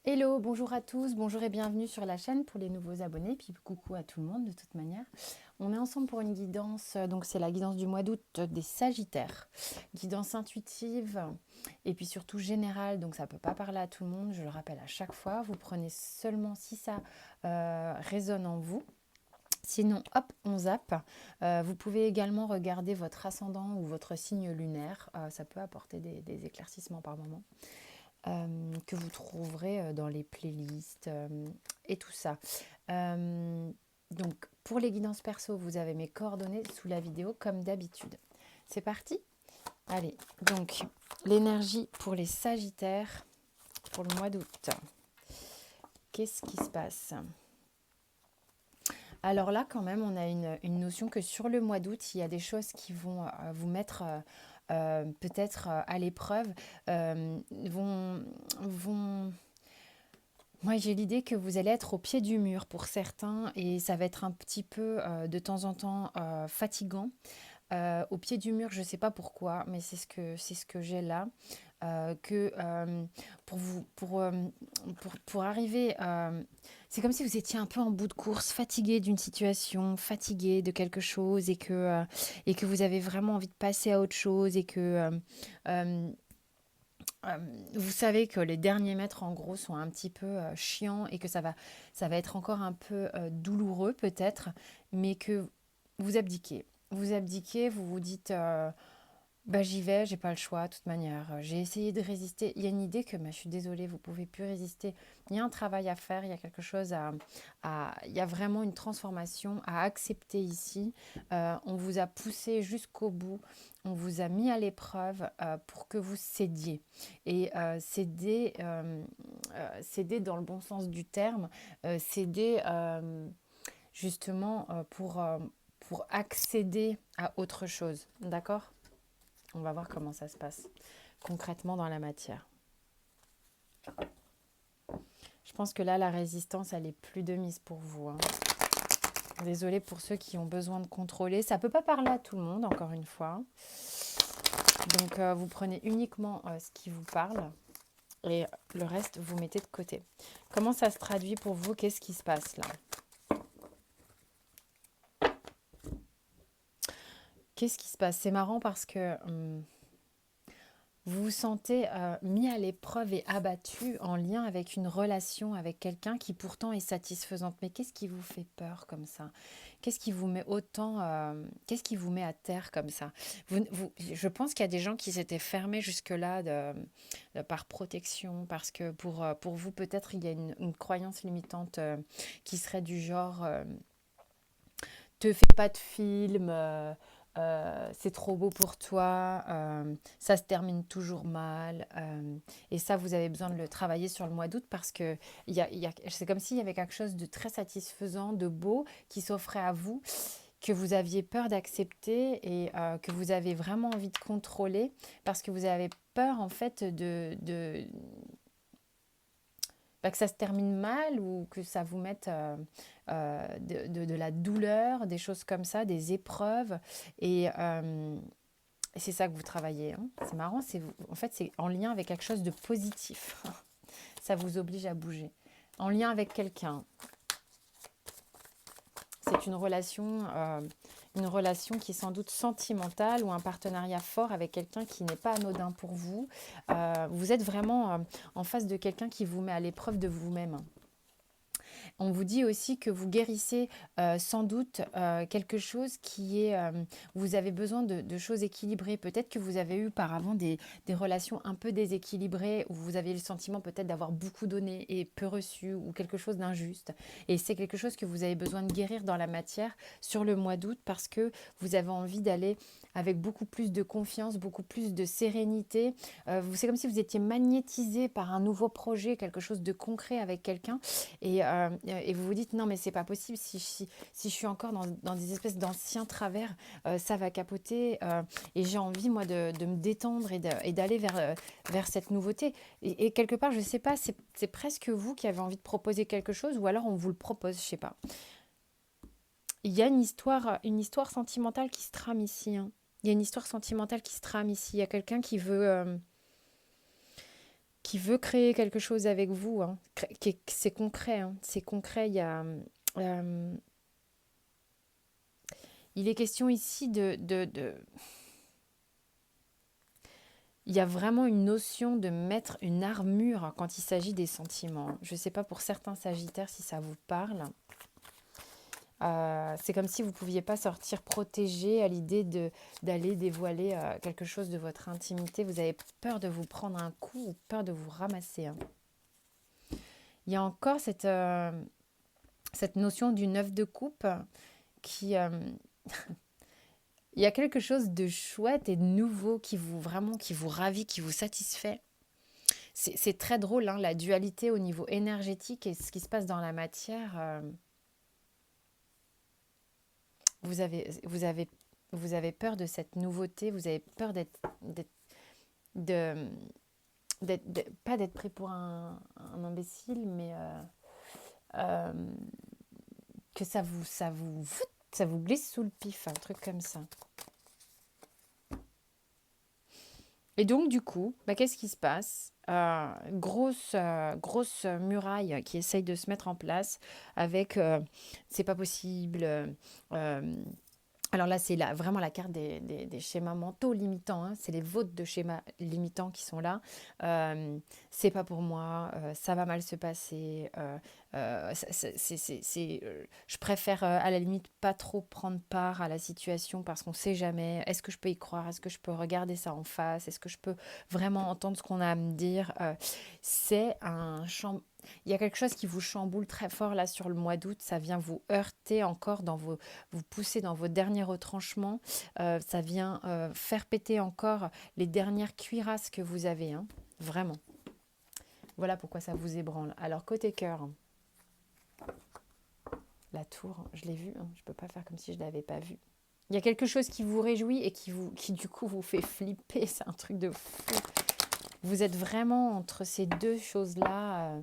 Hello, bonjour à tous, bonjour et bienvenue sur la chaîne pour les nouveaux abonnés, puis coucou à tout le monde de toute manière. On est ensemble pour une guidance, donc c'est la guidance du mois d'août des Sagittaires. Guidance intuitive et puis surtout générale, donc ça ne peut pas parler à tout le monde, je le rappelle à chaque fois. Vous prenez seulement si ça résonne en vous. Sinon, hop, on zappe. Vous pouvez également regarder votre ascendant ou votre signe lunaire. Ça peut apporter des éclaircissements par moment que vous trouverez dans les playlists et tout ça. Euh, donc, pour les guidances perso, vous avez mes coordonnées sous la vidéo comme d'habitude. C'est parti. Allez, donc l'énergie pour les Sagittaires pour le mois d'août. Qu'est-ce qui se passe? Alors là, quand même, on a une notion que sur le mois d'août, il y a des choses qui vont vous mettre peut-être à l'épreuve, vont. Moi, j'ai l'idée que vous allez être au pied du mur pour certains et ça va être un petit peu de temps en temps fatigant. Au pied du mur, je ne sais pas pourquoi, mais c'est ce que j'ai là. Que pour vous pour arriver, c'est comme si vous étiez un peu en bout de course, fatigué d'une situation, fatigué de quelque chose et que vous avez vraiment envie de passer à autre chose et que euh, euh, vous savez que les derniers mètres, en gros, sont un petit peu chiants et que ça va être encore un peu douloureux, peut-être, mais que vous abdiquez. Vous abdiquez, vous vous dites bah, j'y vais, j'ai pas le choix, de toute manière. J'ai essayé de résister. Il y a une idée que, bah, je suis désolée, vous pouvez plus résister. Il y a un travail à faire, il y a quelque chose il y a vraiment une transformation à accepter ici. On vous a poussé jusqu'au bout, on vous a mis à l'épreuve pour que vous cédiez. Et céder dans le bon sens du terme, céder justement pour accéder à autre chose. D'accord? On va voir comment ça se passe concrètement dans la matière. Je pense que là, la résistance, elle est plus de mise pour vous, hein. Désolée pour ceux qui ont besoin de contrôler. Ça ne peut pas parler à tout le monde, encore une fois. Donc, vous prenez uniquement ce qui vous parle et le reste, vous mettez de côté. Comment ça se traduit pour vous? Qu'est-ce qui se passe là? Qu'est-ce qui se passe? C'est marrant parce que vous vous sentez mis à l'épreuve et abattu en lien avec une relation avec quelqu'un qui pourtant est satisfaisante. Mais qu'est-ce qui vous fait peur comme ça? Qu'est-ce qui vous met qu'est-ce qui vous met à terre comme ça? Je pense qu'il y a des gens qui s'étaient fermés jusque-là par protection, parce que pour vous, peut-être, il y a une croyance limitante qui serait du genre te fais pas de film, c'est trop beau pour toi, ça se termine toujours mal. Et ça, vous avez besoin de le travailler sur le mois d'août parce que c'est comme s'il y avait quelque chose de très satisfaisant, de beau qui s'offrait à vous, que vous aviez peur d'accepter et que vous avez vraiment envie de contrôler parce que vous avez peur en fait bah, que ça se termine mal ou que ça vous mette de la douleur, des choses comme ça, des épreuves. Et c'est ça que vous travaillez, hein. C'est marrant, en fait, c'est en lien avec quelque chose de positif. Ça vous oblige à bouger. En lien avec quelqu'un. C'est une relation qui est sans doute sentimentale ou un partenariat fort avec quelqu'un qui n'est pas anodin pour vous. Vous êtes vraiment en face de quelqu'un qui vous met à l'épreuve de vous-même. On vous dit aussi que vous guérissez sans doute quelque chose qui est... vous avez besoin de choses équilibrées. Peut-être que vous avez eu auparavant des relations un peu déséquilibrées où vous avez le sentiment peut-être d'avoir beaucoup donné et peu reçu ou quelque chose d'injuste. Et c'est quelque chose que vous avez besoin de guérir dans la matière sur le mois d'août parce que vous avez envie d'aller avec beaucoup plus de confiance, beaucoup plus de sérénité. C'est comme si vous étiez magnétisé par un nouveau projet, quelque chose de concret avec quelqu'un et vous vous dites non mais c'est pas possible si je suis encore dans des espèces d'anciens travers, ça va capoter et j'ai envie moi de me détendre et d'aller vers cette nouveauté et quelque part je sais pas, c'est presque vous qui avez envie de proposer quelque chose ou alors on vous le propose, je sais pas. Il y a une histoire sentimentale qui se trame ici, hein. Il y a une histoire sentimentale qui se trame ici. Il y a quelqu'un qui veut qui veut créer quelque chose avec vous, hein. C'est concret, hein, c'est concret. Euh, il est question ici il y a vraiment une notion de mettre une armure quand il s'agit des sentiments. Je ne sais pas pour certains Sagittaires si ça vous parle. C'est comme si vous ne pouviez pas sortir protégé à l'idée d'aller dévoiler quelque chose de votre intimité. Vous avez peur de vous prendre un coup ou peur de vous ramasser, hein. Il y a encore cette notion du 9 de coupe qui... il y a quelque chose de chouette et de nouveau qui vous ravit, qui vous satisfait. C'est très drôle, hein, la dualité au niveau énergétique et ce qui se passe dans la matière. Vous avez peur de cette nouveauté, vous avez peur de- pas d'être pris pour un imbécile, mais euh, que ça vous glisse sous le pif, un truc comme ça. Et donc, du coup, qu'est-ce qui se passe? Grosse muraille qui essaye de se mettre en place avec c'est pas possible. Euh, alors là, c'est vraiment la carte des schémas mentaux limitants, hein. C'est les vôtres de schémas limitants qui sont là. C'est pas pour moi, ça va mal se passer. Je préfère à la limite pas trop prendre part à la situation parce qu'on sait jamais. Est-ce que je peux y croire? Est-ce que je peux regarder ça en face? Est-ce que je peux vraiment entendre ce qu'on a à me dire? C'est un champ. Il y a quelque chose qui vous chamboule très fort là sur le mois d'août. Ça vient vous heurter encore vous pousser dans vos derniers retranchements. Ça vient faire péter encore les dernières cuirasses que vous avez, hein. Vraiment. Voilà pourquoi ça vous ébranle. Alors côté cœur, la tour, je l'ai vue, hein. Je ne peux pas faire comme si je ne l'avais pas vue. Il y a quelque chose qui vous réjouit et qui du coup vous fait flipper. C'est un truc de fou. Vous êtes vraiment entre ces deux choses-là.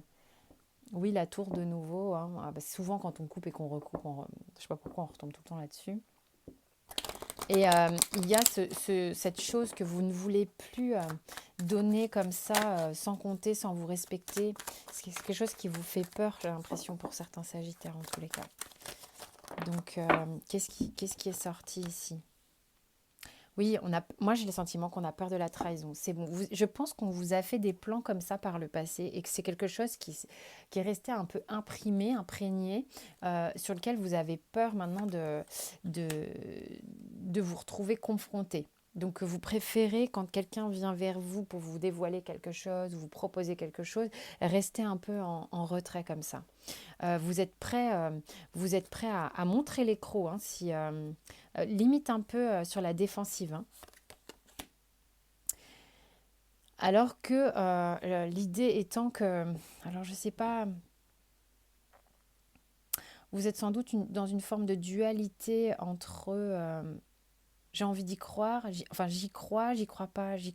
Oui, la tour de nouveau, hein. Souvent quand on coupe et qu'on recoupe, je ne sais pas pourquoi on retombe tout le temps là-dessus. Et il y a cette chose que vous ne voulez plus donner comme ça, sans compter, sans vous respecter. C'est quelque chose qui vous fait peur, j'ai l'impression, pour certains Sagittaires en tous les cas. Donc, qu'est-ce qui est sorti ici? Oui, moi j'ai le sentiment qu'on a peur de la trahison. C'est bon. Je pense qu'on vous a fait des plans comme ça par le passé et que c'est quelque chose qui est resté un peu imprimé, imprégné, sur lequel vous avez peur maintenant de, de vous retrouver confronté. Donc vous préférez, quand quelqu'un vient vers vous pour vous dévoiler quelque chose, vous proposer quelque chose, rester un peu en retrait comme ça. Vous êtes prêt à montrer les crocs, hein, si, limite un peu sur la défensive, hein. Alors que l'idée étant que, alors je sais pas, vous êtes sans doute dans une forme de dualité entre j'ai envie d'y croire, j'y crois pas, j'y crois pas. J'y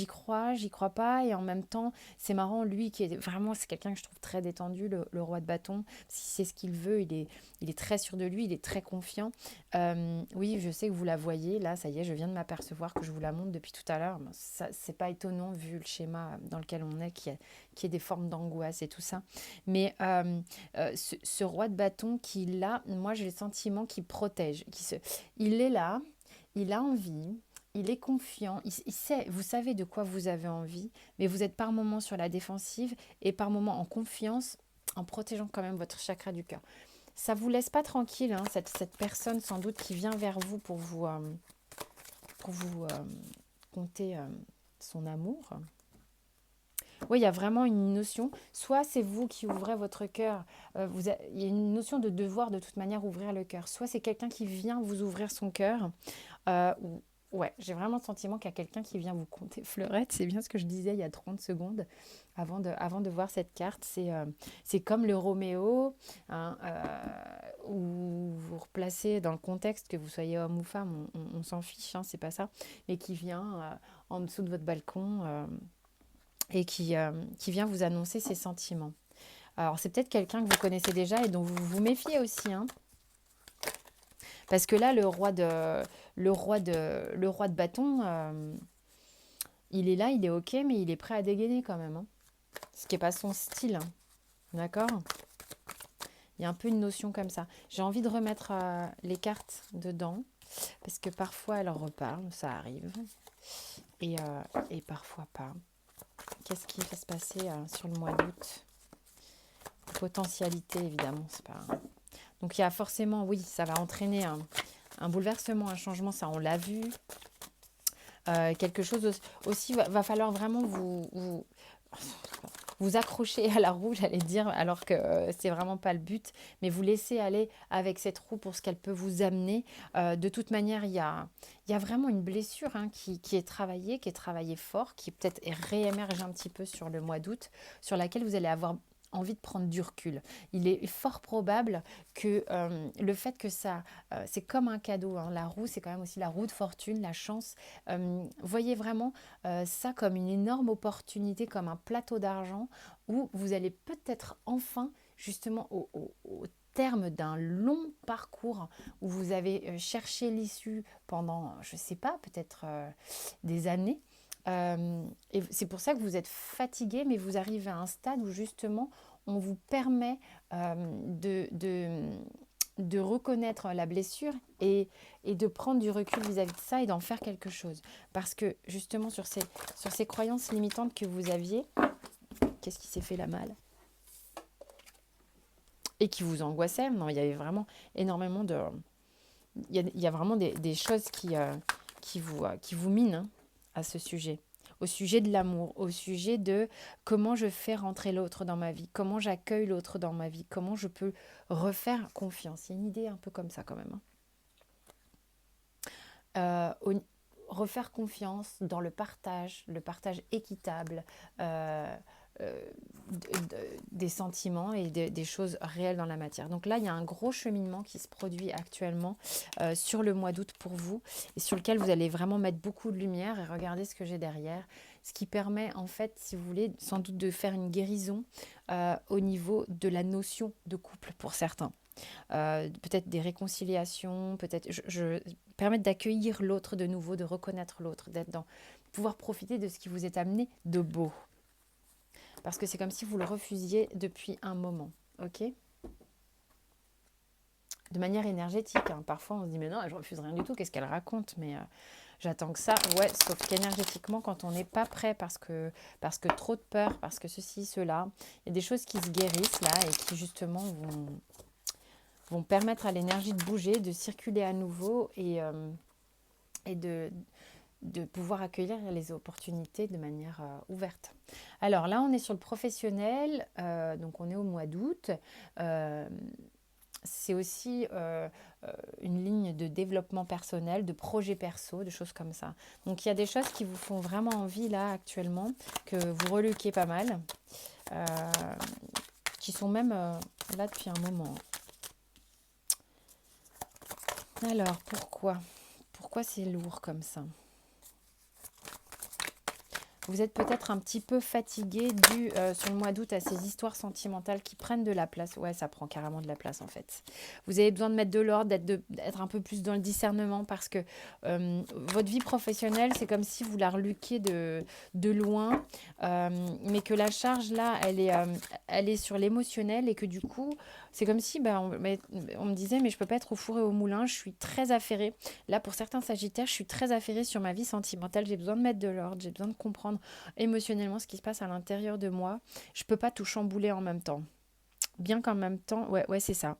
crois pas, et en même temps, c'est marrant, lui qui est vraiment, c'est quelqu'un que je trouve très détendu, le roi de bâton. Si c'est ce qu'il veut, il est très sûr de lui, il est très confiant. Oui, je sais que vous la voyez, là, ça y est, je viens de m'apercevoir que je vous la montre depuis tout à l'heure. Ça, c'est pas étonnant vu le schéma dans lequel on est, qui est des formes d'angoisse et tout ça. Mais ce roi de bâton qui, là, moi, j'ai le sentiment qu'il protège, il est là, il a envie, il est confiant, il sait, vous savez de quoi vous avez envie, mais vous êtes par moments sur la défensive et par moments en confiance, en protégeant quand même votre chakra du cœur. Ça ne vous laisse pas tranquille, hein, cette personne sans doute qui vient vers vous pour vous conter son amour. Oui, il y a vraiment une notion, soit c'est vous qui ouvrez votre cœur, il y a une notion de devoir de toute manière ouvrir le cœur, soit c'est quelqu'un qui vient vous ouvrir son cœur. Ouais, j'ai vraiment le sentiment qu'il y a quelqu'un qui vient vous conter fleurette. C'est bien ce que je disais il y a 30 secondes avant de voir cette carte. C'est comme le Roméo, hein, où vous replacez dans le contexte, que vous soyez homme ou femme, on s'en fiche, hein, c'est pas ça, mais qui vient en dessous de votre balcon et qui vient vous annoncer ses sentiments. Alors c'est peut-être quelqu'un que vous connaissez déjà et dont vous vous méfiez aussi, hein. Parce que là, le roi de bâton, Il est là, il est ok, mais il est prêt à dégainer quand même, hein. Ce qui n'est pas son style, hein. D'accord? Il y a un peu une notion comme ça. J'ai envie de remettre les cartes dedans, parce que parfois elles reparlent, ça arrive, et parfois pas. Qu'est-ce qui va se passer sur le mois d'août? Potentialité, évidemment, c'est pas... Donc il y a forcément, oui, ça va entraîner un bouleversement, un changement, ça on l'a vu. Quelque chose aussi, va falloir vraiment vous accrocher à la roue, j'allais dire, alors que c'est vraiment pas le but, mais vous laisser aller avec cette roue pour ce qu'elle peut vous amener. De toute manière, il y a vraiment une blessure, hein, qui est travaillée fort, qui peut-être réémerge un petit peu sur le mois d'août, sur laquelle vous allez avoir envie de prendre du recul. Il est fort probable que le fait que ça, c'est comme un cadeau, hein, la roue, c'est quand même aussi la roue de fortune, la chance. Voyez vraiment ça comme une énorme opportunité, comme un plateau d'argent où vous allez peut-être enfin, justement, au terme d'un long parcours où vous avez cherché l'issue pendant, je ne sais pas, peut-être des années. Et c'est pour ça que vous êtes fatigué, mais vous arrivez à un stade où justement on vous permet de reconnaître la blessure et de prendre du recul vis-à-vis de ça et d'en faire quelque chose. Parce que justement sur ces croyances limitantes que vous aviez, qu'est-ce qui s'est fait la malle et qui vous angoissait, non, il y avait vraiment énormément de... Il y a vraiment des choses qui vous minent, hein, à ce sujet. Au sujet de l'amour, au sujet de comment je fais rentrer l'autre dans ma vie, comment j'accueille l'autre dans ma vie, comment je peux refaire confiance. Il y a une idée un peu comme ça quand même, hein. Refaire confiance dans le partage équitable, euh, euh, des sentiments et des choses réelles dans la matière. Donc là, il y a un gros cheminement qui se produit actuellement sur le mois d'août pour vous et sur lequel vous allez vraiment mettre beaucoup de lumière et regardez ce que j'ai derrière. Ce qui permet en fait, si vous voulez, sans doute de faire une guérison au niveau de la notion de couple pour certains. Peut-être des réconciliations, peut-être permettre d'accueillir l'autre de nouveau, de reconnaître l'autre, pouvoir profiter de ce qui vous est amené de beau. Parce que c'est comme si vous le refusiez depuis un moment, ok? De manière énergétique, hein. Parfois on se dit mais non, je refuse rien du tout, qu'est-ce qu'elle raconte? Mais j'attends que ça, ouais, sauf qu'énergétiquement quand on n'est pas prêt parce que trop de peur, parce que ceci, cela, il y a des choses qui se guérissent là et qui justement vont permettre à l'énergie de bouger, de circuler à nouveau et de pouvoir accueillir les opportunités de manière ouverte. Alors là, on est sur le professionnel, donc on est au mois d'août. C'est aussi une ligne de développement personnel, de projets perso, de choses comme ça. Donc il y a des choses qui vous font vraiment envie là actuellement, que vous reluquez pas mal, euh, qui sont même là depuis un moment. Alors, pourquoi c'est lourd comme ça? Vous êtes peut-être un petit peu fatigué dû sur le mois d'août à ces histoires sentimentales qui prennent de la place. Ouais, ça prend carrément de la place en fait. Vous avez besoin de mettre de l'ordre, d'être un peu plus dans le discernement parce que votre vie professionnelle, c'est comme si vous la reluquiez de loin, mais que la charge là, elle est sur l'émotionnel et que du coup, c'est comme si on me disait, mais je peux pas être au four et au moulin, je suis très affairée. Là, pour certains sagittaires, je suis très affairée sur ma vie sentimentale, j'ai besoin de mettre de l'ordre, j'ai besoin de comprendre émotionnellement ce qui se passe à l'intérieur de moi. Je peux pas tout chambouler en même temps. Bien qu'en même temps, ouais, c'est ça.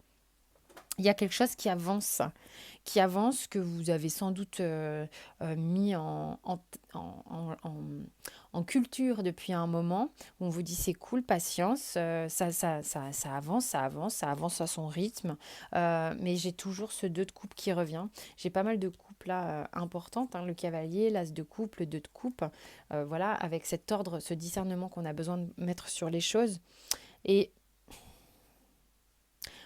Il y a quelque chose qui avance que vous avez sans doute mis en culture depuis un moment. Où on vous dit c'est cool, patience, ça avance, ça avance à son rythme. Mais j'ai toujours ce 2 de coupe qui revient. J'ai pas mal de coupes là importantes, hein, le cavalier, l'as de coupe, le 2 de coupe. Voilà, avec cet ordre, ce discernement qu'on a besoin de mettre sur les choses. Et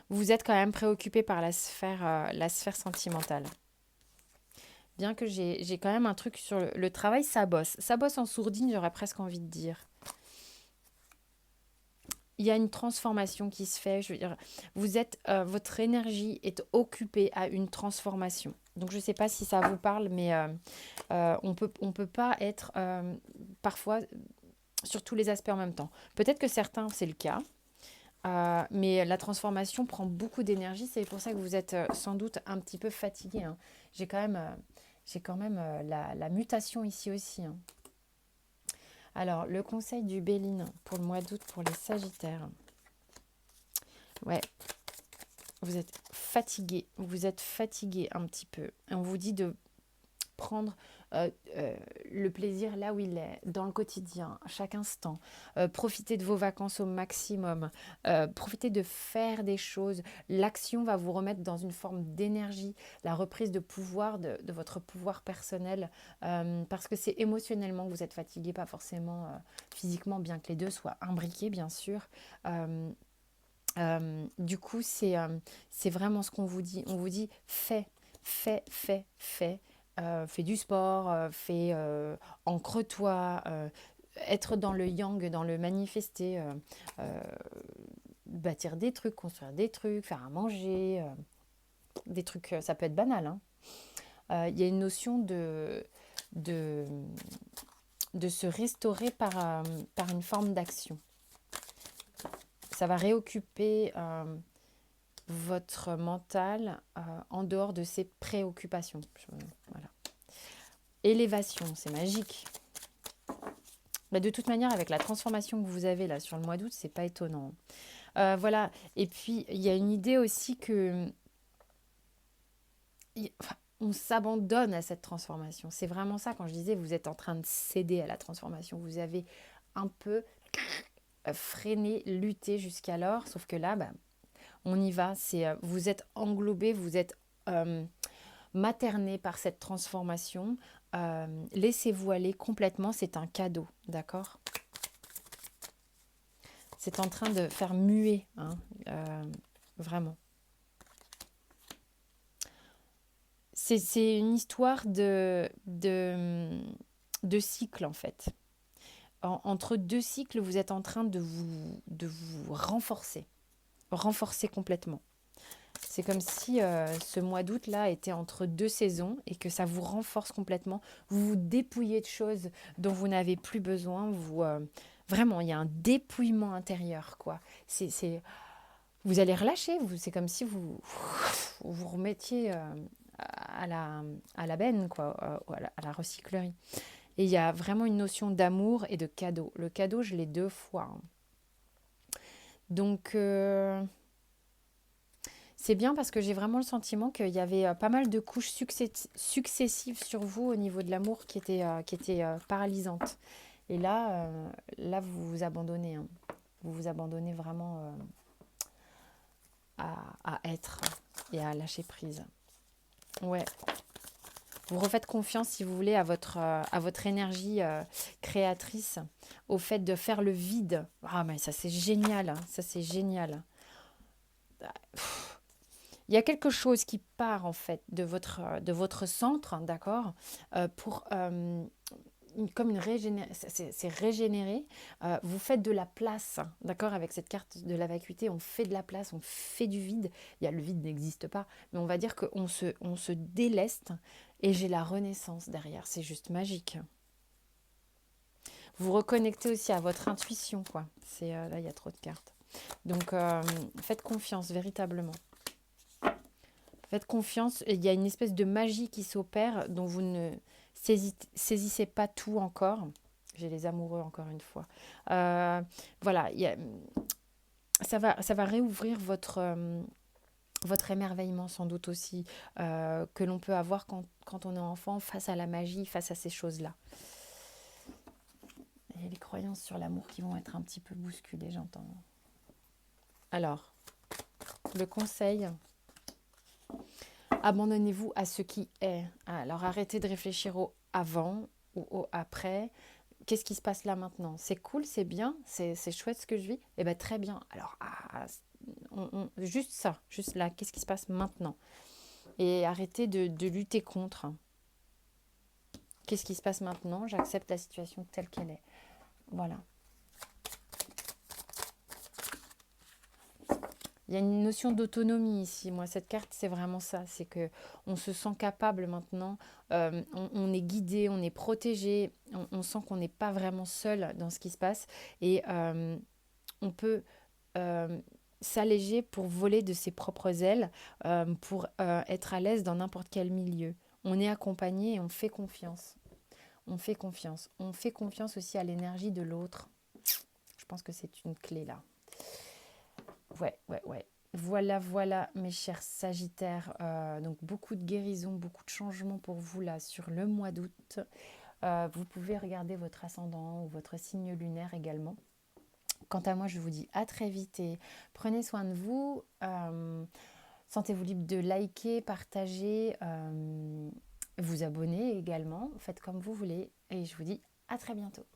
vous êtes quand même préoccupé par la sphère sentimentale. Bien que j'ai quand même un truc sur le travail, ça bosse. Ça bosse en sourdine, j'aurais presque envie de dire. Il y a une transformation qui se fait. Je veux dire, votre énergie est occupée à une transformation. Donc, je ne sais pas si ça vous parle, mais on peut pas être parfois sur tous les aspects en même temps. Peut-être que certains, c'est le cas, mais la transformation prend beaucoup d'énergie. C'est pour ça que vous êtes sans doute un petit peu fatigué, hein. J'ai quand même, la mutation ici aussi, hein. Alors, le conseil du Béline pour le mois d'août pour les Sagittaires. Ouais, vous êtes fatigué un petit peu. Et on vous dit de prendre le plaisir là où il est, dans le quotidien, à chaque instant. Profitez de vos vacances au maximum. Profitez de faire des choses. L'action va vous remettre dans une forme d'énergie, la reprise de pouvoir, de votre pouvoir personnel, parce que c'est émotionnellement que vous êtes fatigué, pas forcément physiquement, bien que les deux soient imbriqués, bien sûr. Euh, du coup, c'est vraiment ce qu'on vous dit. On vous dit fais, fais, fais, fais. Fais du sport, ancre-toi, être dans le yang, dans le manifester, euh, bâtir des trucs, construire des trucs, faire à manger, des trucs, ça peut être banal, hein. Il y a une notion de, de se restaurer par une forme d'action. Ça va réoccuper votre mental en dehors de ses préoccupations. Voilà. Élévation, c'est magique. Mais de toute manière, avec la transformation que vous avez là sur le mois d'août, c'est pas étonnant. Voilà. Et puis, il y a une idée aussi que enfin, on s'abandonne à cette transformation. C'est vraiment ça quand je disais vous êtes en train de céder à la transformation. Vous avez un peu freiné, lutté jusqu'alors, sauf que là, bah, on y va. Vous êtes englobé, vous êtes materné par cette transformation. Laissez-vous aller complètement, c'est un cadeau, d'accord? C'est en train de faire muer, hein, vraiment. C'est une histoire de cycle, en fait. Entre deux cycles, vous êtes en train de vous renforcer complètement. C'est comme si ce mois d'août-là était entre deux saisons et que ça vous renforce complètement. Vous vous dépouillez de choses dont vous n'avez plus besoin. Vraiment, il y a un dépouillement intérieur, quoi. Vous allez relâcher. C'est comme si vous remettiez à la benne, quoi, à la recyclerie. Et il y a vraiment une notion d'amour et de cadeau. Le cadeau, je l'ai 2 fois, hein. Donc, c'est bien parce que j'ai vraiment le sentiment qu'il y avait pas mal de couches successives sur vous au niveau de l'amour qui étaient paralysantes. Et là, vous vous abandonnez, hein. Vous vous abandonnez vraiment à être et à lâcher prise. Ouais. Vous refaites confiance, si vous voulez, à votre énergie créatrice, au fait de faire le vide. Ah, mais ça, c'est génial, hein. Ça, c'est génial. Il y a quelque chose qui part en fait de votre centre, d'accord, pour comme c'est régénéré. Vous faites de la place, d'accord, avec cette carte de la vacuité, on fait de la place, on fait du vide. Le vide n'existe pas, mais on va dire qu'on se déleste et j'ai la renaissance derrière. C'est juste magique. Vous reconnectez aussi à votre intuition, quoi. Là, il y a trop de cartes. Donc, faites confiance véritablement. Faites confiance, il y a une espèce de magie qui s'opère dont vous ne saisissez pas tout encore. J'ai les amoureux encore une fois. Voilà, ça va réouvrir votre émerveillement sans doute aussi, que l'on peut avoir quand on est enfant face à la magie, face à ces choses-là. Et les croyances sur l'amour qui vont être un petit peu bousculées, j'entends. Alors, le conseil... Abandonnez-vous à ce qui est. Alors arrêtez de réfléchir au avant ou au après. Qu'est-ce qui se passe là maintenant? C'est cool, c'est bien, c'est chouette ce que je vis. Eh bien très bien. Alors juste ça, juste là, qu'est-ce qui se passe maintenant? Et arrêtez de lutter contre. Qu'est-ce qui se passe maintenant? J'accepte la situation telle qu'elle est. Voilà. Il Il y a une notion d'autonomie ici. Moi, cette carte, c'est vraiment ça. C'est que on se sent capable maintenant. On est guidé, on est protégé. On sent qu'on n'est pas vraiment seul dans ce qui se passe. Et on peut euh, s'alléger pour voler de ses propres ailes, pour être à l'aise dans n'importe quel milieu. On est accompagné et on fait confiance. On fait confiance. On fait confiance aussi à l'énergie de l'autre. Je pense que c'est une clé là. Ouais, ouais, ouais. Voilà, voilà, mes chers Sagittaires. Donc beaucoup de guérison, beaucoup de changements pour vous là sur le mois d'août. Vous pouvez regarder votre ascendant ou votre signe lunaire également. Quant à moi, je vous dis à très vite et prenez soin de vous. Sentez-vous libre de liker, partager, vous abonner également. Faites comme vous voulez et je vous dis à très bientôt.